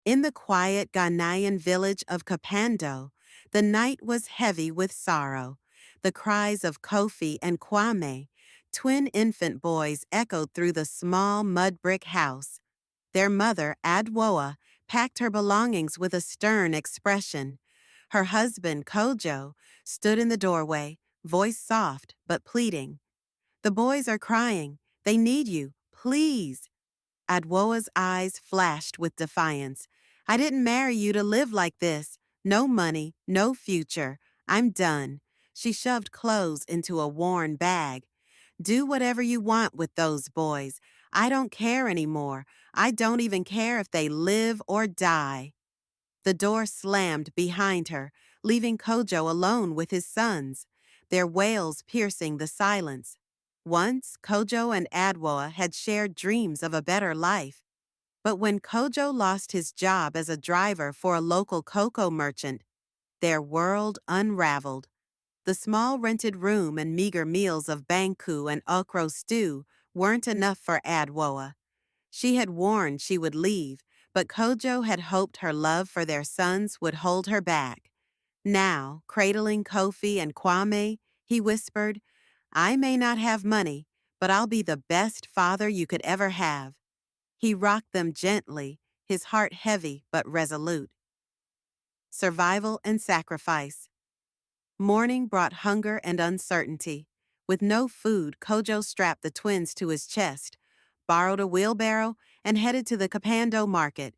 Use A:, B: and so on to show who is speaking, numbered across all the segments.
A: In the quiet Ghanaian village of Kapando, the night was heavy with sorrow. The cries of Kofi and Kwame, twin infant boys, echoed through the small mud brick house. Their mother, Adwoa, packed her belongings with a stern expression. Her husband, Kojo, stood in the doorway, voice soft but pleading. The boys are crying. They need you. Please. Adwoa's eyes flashed with defiance. I didn't marry you to live like this. No money, no future. I'm done. She shoved clothes into a worn bag. Do whatever you want with those boys. I don't care anymore. I don't even care if they live or die. The door slammed behind her, leaving Kojo alone with his sons, their wails piercing the silence. Once, Kojo and Adwoa had shared dreams of a better life. But when Kojo lost his job as a driver for a local cocoa merchant, their world unraveled. The small rented room and meager meals of banku and okra stew weren't enough for Adwoa. She had warned she would leave, but Kojo had hoped her love for their sons would hold her back. Now, cradling Kofi and Kwame, he whispered, I may not have money, but I'll be the best father you could ever have. He rocked them gently, his heart heavy but resolute. Survival and sacrifice. Morning brought hunger and uncertainty. With no food, Kojo strapped the twins to his chest, borrowed a wheelbarrow, and headed to the Kapando market.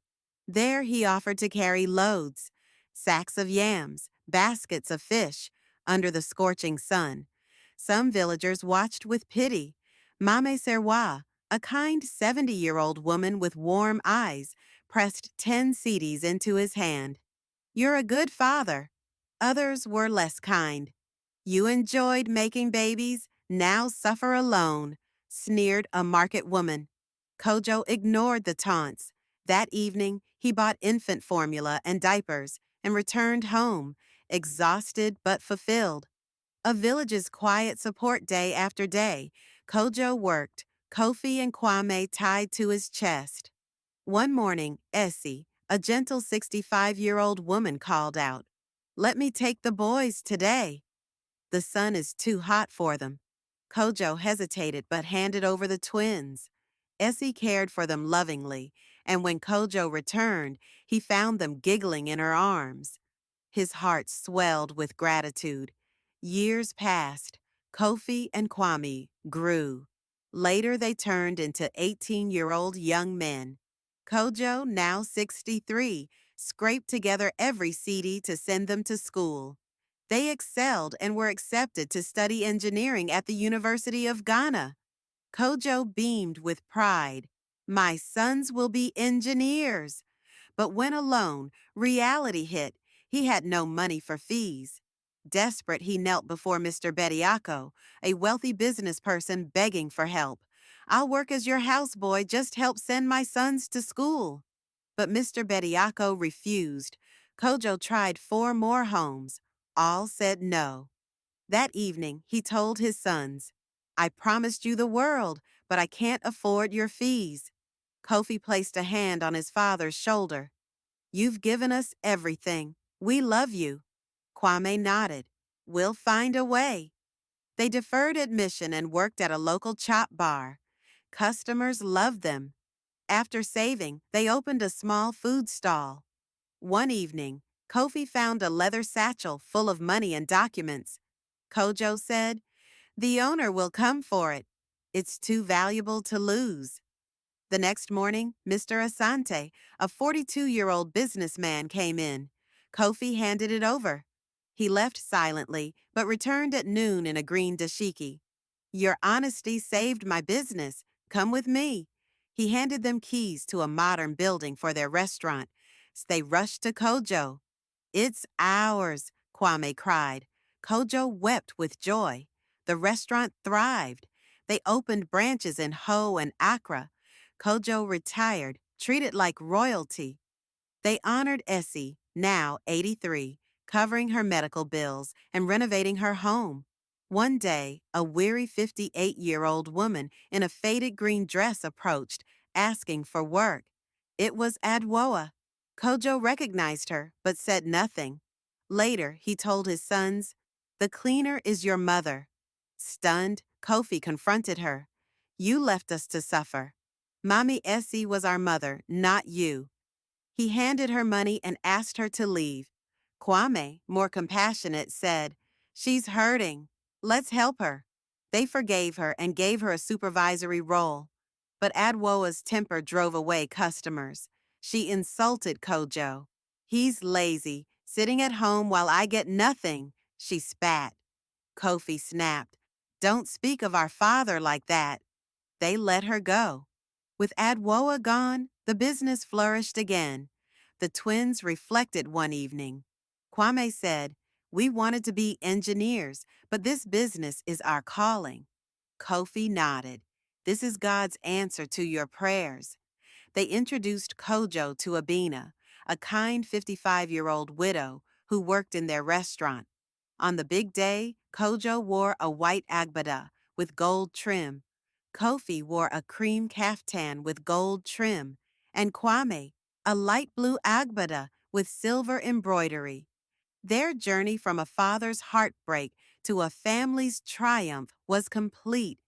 A: There he offered to carry loads, sacks of yams, baskets of fish, under the scorching sun. Some villagers watched with pity. Mame Serwa, a kind 70-year-old woman with warm eyes, pressed 10 cedis into his hand. You're a good father. Others were less kind. You enjoyed making babies, now suffer alone, sneered a market woman. Kojo ignored the taunts. That evening, he bought infant formula and diapers and returned home, exhausted but fulfilled. A village's quiet support day after day, Kojo worked, Kofi and Kwame tied to his chest. One morning, Essie, a gentle 65-year-old woman, called out, Let me take the boys today. The sun is too hot for them. Kojo hesitated but handed over the twins. Essie cared for them lovingly, and when Kojo returned, he found them giggling in her arms. His heart swelled with gratitude. Years passed. Kofi and Kwame grew. Later, they turned into 18-year-old young men. Kojo, now 63, scraped together every CD to send them to school. They excelled and were accepted to study engineering at the University of Ghana. Kojo beamed with pride. My sons will be engineers. But when alone, reality hit. He had no money for fees. Desperate, he knelt before Mr. Bediako, a wealthy business person begging for help. I'll work as your houseboy, just help send my sons to school. But Mr. Bediako refused. Kojo tried 4 more homes. All said no. That evening, he told his sons, I promised you the world, but I can't afford your fees. Kofi placed a hand on his father's shoulder. You've given us everything. We love you. Kwame nodded. We'll find a way. They deferred admission and worked at a local chop bar. Customers loved them. After saving, they opened a small food stall. One evening, Kofi found a leather satchel full of money and documents. Kojo said, The owner will come for it. It's too valuable to lose. The next morning, Mr. Asante, a 42-year-old businessman, came in. Kofi handed it over. He left silently, but returned at noon in a green dashiki. Your honesty saved my business. Come with me. He handed them keys to a modern building for their restaurant. They rushed to Kojo. It's ours, Kwame cried. Kojo wept with joy. The restaurant thrived. They opened branches in Ho and Accra. Kojo retired, treated like royalty. They honored Essie, now 83, covering her medical bills and renovating her home. One day, a weary 58-year-old woman in a faded green dress approached, asking for work. It was Adwoa. Kojo recognized her, but said nothing. Later, he told his sons, "The cleaner is your mother." Stunned, Kofi confronted her. "You left us to suffer. Mommy Essie was our mother, not you." He handed her money and asked her to leave. Kwame, more compassionate, said, "She's hurting. Let's help her." They forgave her and gave her a supervisory role. But Adwoa's temper drove away customers. She insulted Kojo. "He's lazy, sitting at home while I get nothing," she spat. Kofi snapped, "Don't speak of our father like that." They let her go. With Adwoa gone, the business flourished again. The twins reflected one evening. Kwame said, "We wanted to be engineers, but this business is our calling." Kofi nodded. "This is God's answer to your prayers." They introduced Kojo to Abina, a kind 55-year-old widow who worked in their restaurant. On the big day, Kojo wore a white agbada with gold trim. Kofi wore a cream caftan with gold trim, and Kwame, a light blue agbada with silver embroidery. Their journey from a father's heartbreak to a family's triumph was complete